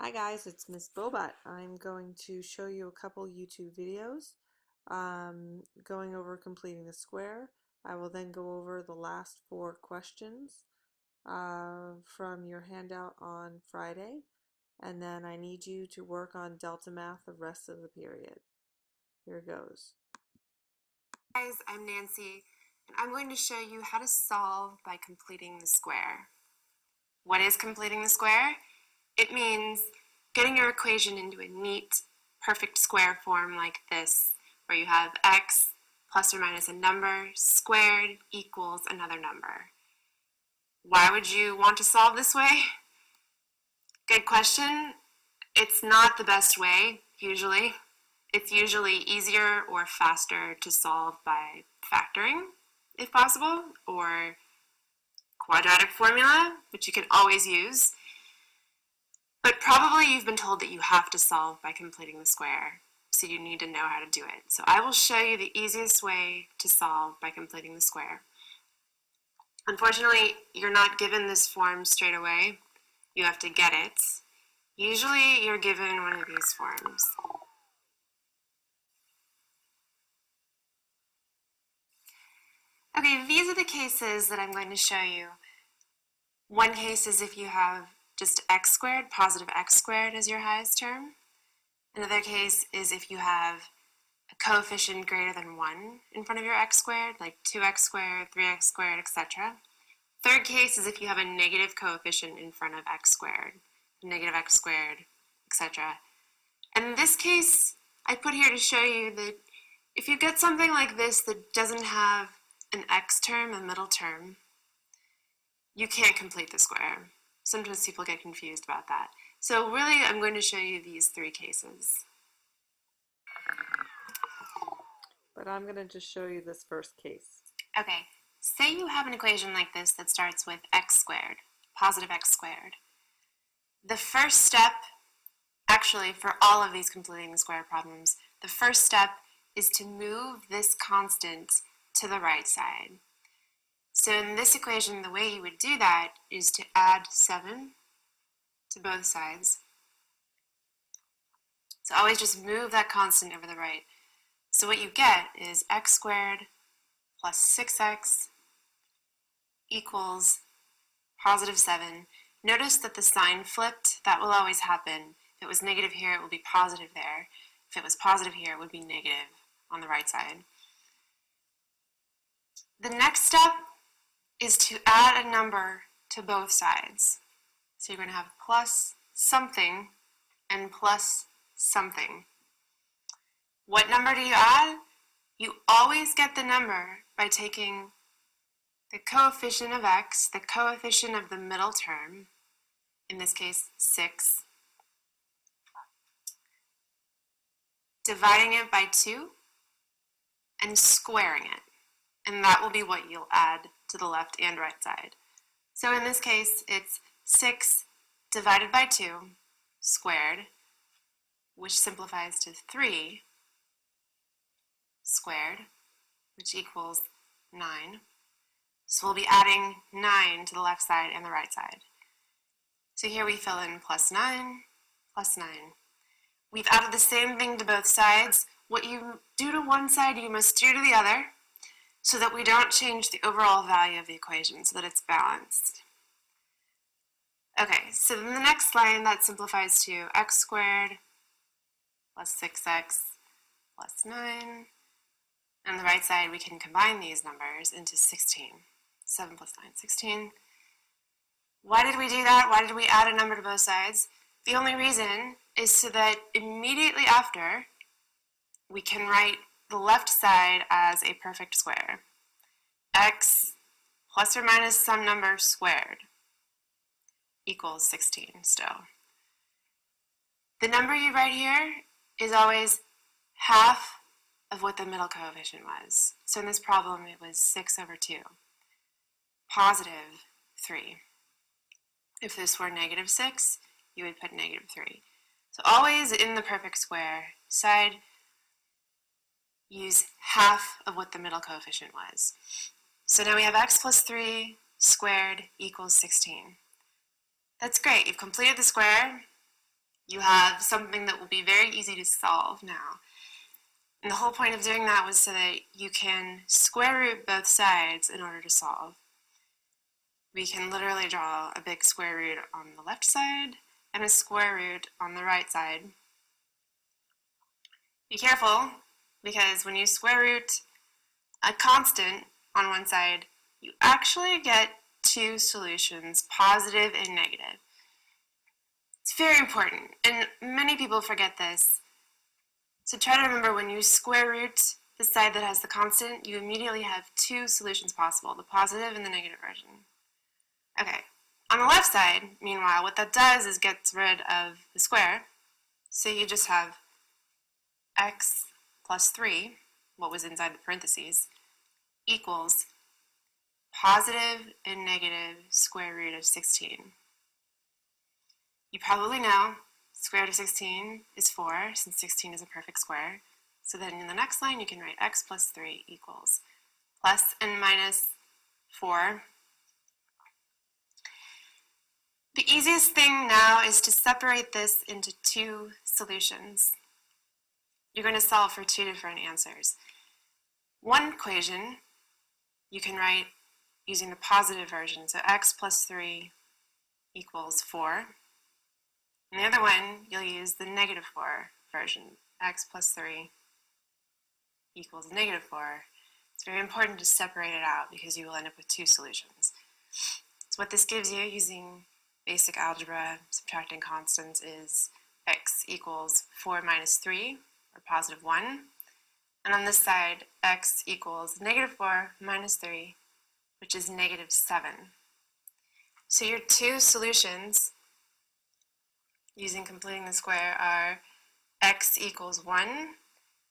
Hi guys, it's Miss Bobot. I'm going to show you a couple YouTube videos going over completing the square. I will then go over the last 4 questions from your handout on Friday, and then I need you to work on delta math the rest of the period. Here goes. Hi guys, I'm Nancy, and I'm going to show you how to solve by completing the square. What is completing the square? It means getting your equation into a neat, perfect square form like this, where you have x plus or minus a number squared equals another number. Why would you want to solve this way? Good question. It's not the best way, usually. It's usually easier or faster to solve by factoring, if possible, or quadratic formula, which you can always use. But probably you've been told that you have to solve by completing the square, so you need to know how to do it. So I will show you the easiest way to solve by completing the square. Unfortunately, you're not given this form straight away. You have to get it. Usually you're given one of these forms. Okay, these are the cases that I'm going to show you. One case is if you have just x squared, positive x squared as your highest term. Another case is if you have a coefficient greater than 1 in front of your x squared, like 2x squared, 3x squared, etc. Third case is if you have a negative coefficient in front of x squared, negative x squared, etc. And in this case, I put here to show you that if you get something like this that doesn't have an x term, a middle term, you can't complete the square. Sometimes people get confused about that. So really, I'm going to show you these 3 cases. But I'm going to just show you this first case. Okay, say you have an equation like this that starts with x squared, positive x squared. The first step, actually for all of these completing the square problems, the first step is to move this constant to the right side. So in this equation, the way you would do that is to add 7 to both sides. So always just move that constant over the right. So what you get is x squared plus 6x equals positive 7. Notice that the sign flipped. That will always happen. If it was negative here, it will be positive there. If it was positive here, it would be negative on the right side. The next step is to add a number to both sides. So you're going to have plus something and plus something. What number do you add? You always get the number by taking the coefficient of x, the coefficient of the middle term, in this case 6, dividing it by 2, and squaring it. And that will be what you'll add to the left and right side. So in this case, it's 6 divided by 2 squared, which simplifies to 3 squared, which equals 9. So we'll be adding 9 to the left side and the right side. So here we fill in plus 9, plus 9. We've added the same thing to both sides. What you do to one side, you must do to the other, so that we don't change the overall value of the equation, so that it's balanced. Okay, so then the next line, that simplifies to x squared plus 6x plus 9. On the right side, we can combine these numbers into 16. 7 plus 9, 16. Why did we do that? Why did we add a number to both sides? The only reason is so that immediately after, we can write the left side as a perfect square. X plus or minus some number squared equals 16 still. The number you write here is always half of what the middle coefficient was. So in this problem, it was 6 over 2, positive 3. If this were negative 6, you would put negative 3. So always in the perfect square side, use half of what the middle coefficient was. So now we have x plus 3 squared equals 16. That's great. You've completed the square. You have something that will be very easy to solve now. And the whole point of doing that was so that you can square root both sides in order to solve. We can literally draw a big square root on the left side and a square root on the right side. Be careful, because when you square root a constant on one side, you actually get two solutions, positive and negative. It's very important, and many people forget this. So try to remember, when you square root the side that has the constant, you immediately have two solutions possible, the positive and the negative version. Okay, on the left side, meanwhile, what that does is gets rid of the square, so you just have x plus 3, what was inside the parentheses, equals positive and negative square root of 16. You probably know square root of 16 is 4, since 16 is a perfect square. So then in the next line, you can write x plus 3 equals plus and minus 4. The easiest thing now is to separate this into two solutions. You're going to solve for two different answers. One equation you can write using the positive version, so x plus 3 equals 4. And the other one, you'll use the negative 4 version, x plus 3 equals negative 4. It's very important to separate it out because you will end up with two solutions. So what this gives you using basic algebra, subtracting constants, is x equals 4 minus 3, or positive 1. And on this side, x equals negative 4 minus 3, which is negative 7. So your two solutions using completing the square are x equals 1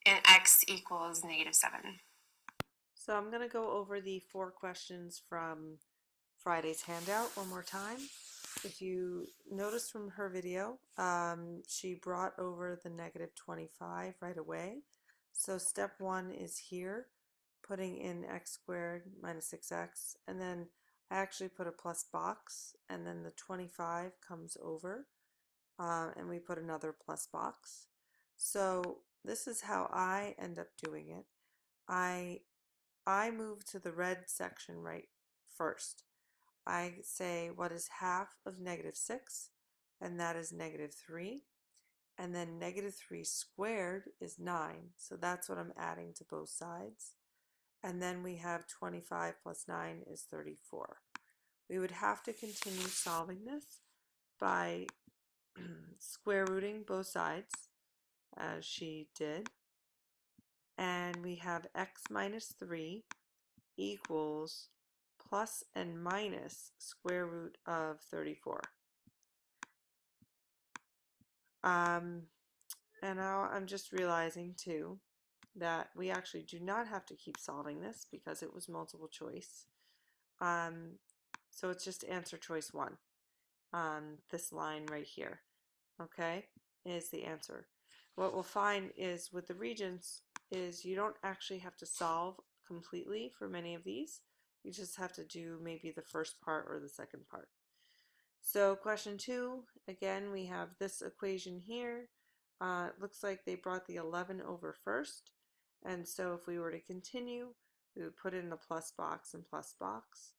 and x equals negative 7. So I'm going to go over the 4 questions from Friday's handout one more time. If you notice from her video, she brought over the negative 25 right away. So step 1 is here, putting in x squared minus 6x, and then I actually put a plus box, and then the 25 comes over, and we put another plus box. So this is how I end up doing it. I move to the red section right first. I say what is half of negative 6, and that is negative 3. And then negative 3 squared is 9, so that's what I'm adding to both sides. And then we have 25 plus 9 is 34. We would have to continue solving this by square rooting both sides, as she did. And we have x minus 3 equals plus and minus square root of 34. And now I'm just realizing too that we actually do not have to keep solving this because it was multiple choice. So it's just answer choice 1. This line right here, okay, is the answer. What we'll find is with the Regents is you don't actually have to solve completely for many of these. You just have to do maybe the first part or the second part. So question 2, again, we have this equation here. It looks like they brought the 11 over first, and so if we were to continue, we would put in the plus box and plus box.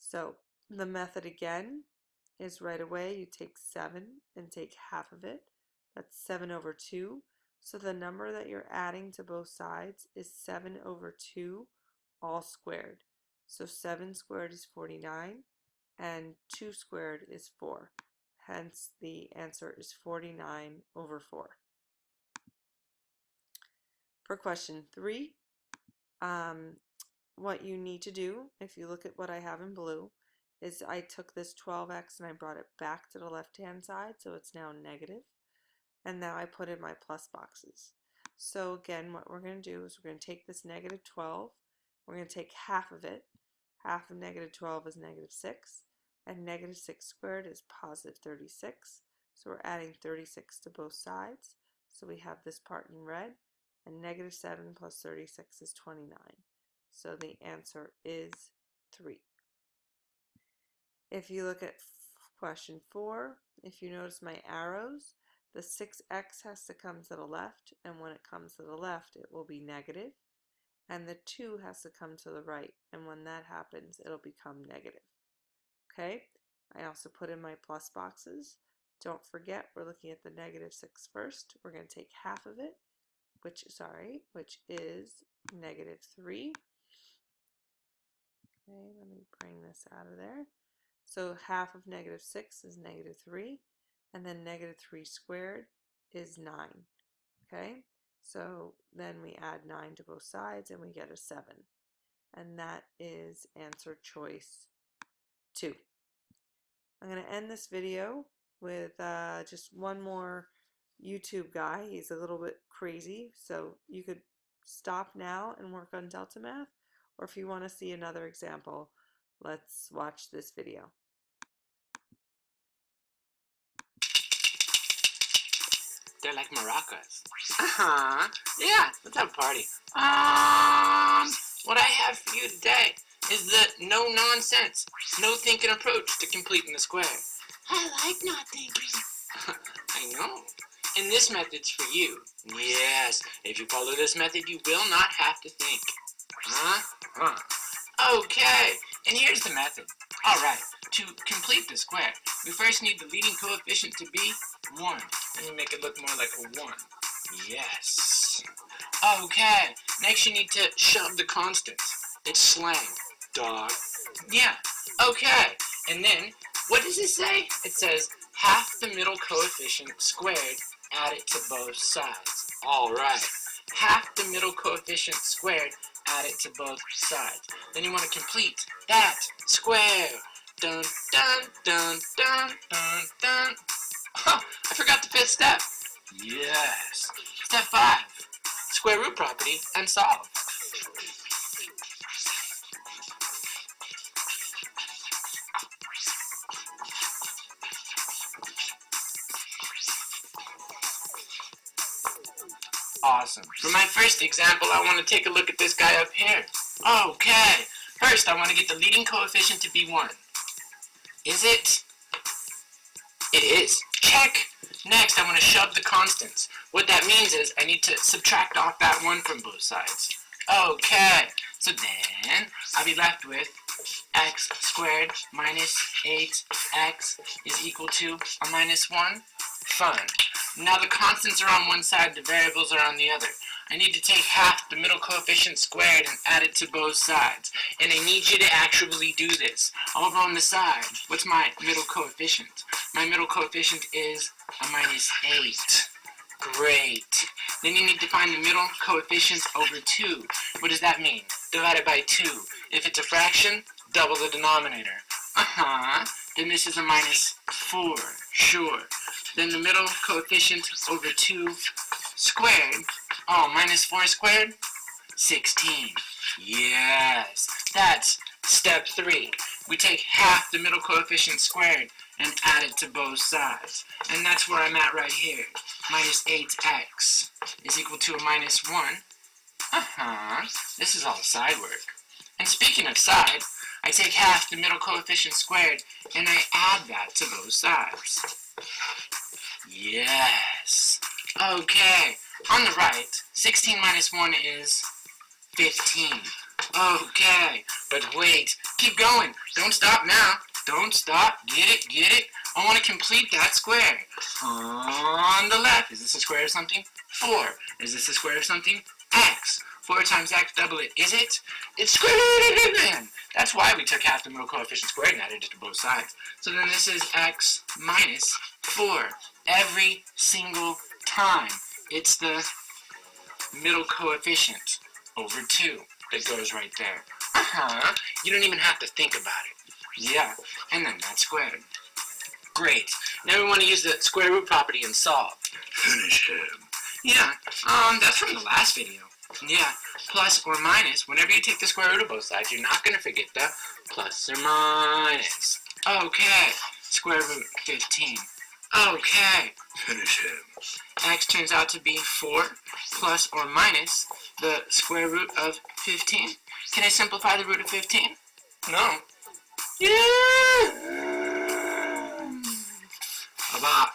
So the method again is right away you take 7 and take half of it. That's 7 over 2. So the number that you're adding to both sides is 7 over 2 all squared. So 7 squared is 49 and 2 squared is 4. Hence the answer is 49 over 4. For question 3, what you need to do, if you look at what I have in blue, is I took this 12x and I brought it back to the left hand side, so it's now negative. And now I put in my plus boxes. So again, what we're going to do is we're going to take this negative 12, we're going to take half of it. Half of negative 12 is negative 6, and negative 6 squared is positive 36. So we're adding 36 to both sides. So we have this part in red, and negative 7 plus 36 is 29. So the answer is 3. If you look at question 4, if you notice my arrows, the 6x has to come to the left, and when it comes to the left, it will be negative, and the 2 has to come to the right, and when that happens, it'll become negative. Okay, I also put in my plus boxes. Don't forget, we're looking at the -6 first. We're going to take half of it, which is -3. Okay, let me bring this out of there. So half of -6 is -3, and then -3 squared is 9. Okay, so then we add 9 to both sides and we get a 7. And that is answer choice 2. I'm going to end this video with just one more YouTube guy. He's a little bit crazy, so you could stop now and work on Delta Math, or if you want to see another example, let's watch this video. They're like maracas. Uh-huh. Yeah, let's have a party. What I have for you today is the no-nonsense, no-thinking approach to completing the square. I like not thinking. I know. And this method's for you. Yes, if you follow this method, you will not have to think. Huh? Okay, and here's the method. All right, to complete the square, we first need the leading coefficient to be 1. Let me make it look more like a 1. Yes. Okay, next you need to shove the constants. It's slang, dog. Yeah, okay. And then, what does it say? It says half the middle coefficient squared, add it to both sides. All right. Half the middle coefficient squared, add it to both sides. Then you want to complete that square. Dun, dun, dun, dun, dun, dun. Oh, I forgot the 5th step. Yes. Step 5. Square root property and solve. Awesome. For my first example, I want to take a look at this guy up here. Okay. First, I want to get the leading coefficient to be 1. Is it? It is. Check. Next, I want to shove the constants. What that means is I need to subtract off that 1 from both sides. Okay. So then, I'll be left with x squared minus 8x is equal to a minus 1. Fun. Now the constants are on one side, the variables are on the other. I need to take half the middle coefficient squared and add it to both sides. And I need you to actually do this. Over on the side, what's my middle coefficient? My middle coefficient is a minus 8. Great. Then you need to find the middle coefficient over 2. What does that mean? Divide it by 2. If it's a fraction, double the denominator. Then this is a minus 4. Sure. Then the middle coefficient over 2 squared. Oh, minus 4 squared? 16. Yes. That's step 3. We take half the middle coefficient squared and add it to both sides. And that's where I'm at right here. Minus 8x is equal to a minus 1. This is all side work. And speaking of side, I take half the middle coefficient squared and I add that to both sides. Yes. Okay. On the right, 16 minus 1 is 15. Okay. But wait. Keep going. Don't stop now. Don't stop. Get it? Get it? I want to complete that square. On the left, is this a square of something? 4. Is this a square of something? X. 4 times x, double it. Is it? It's square root again. That's why we took half the middle coefficient squared and added it to both sides. So then this is x minus 4. Every single time. It's the middle coefficient over 2 that goes right there. You don't even have to think about it. Yeah, and then that's squared. Great. Now we want to use the square root property and solve. Finish him. Yeah, that's from the last video. Yeah, plus or minus, whenever you take the square root of both sides, you're not going to forget the plus or minus. Okay, square root 15. Okay, finish him. X turns out to be 4 plus or minus the square root of 15. Can I simplify the root of 15? No. Yeah. About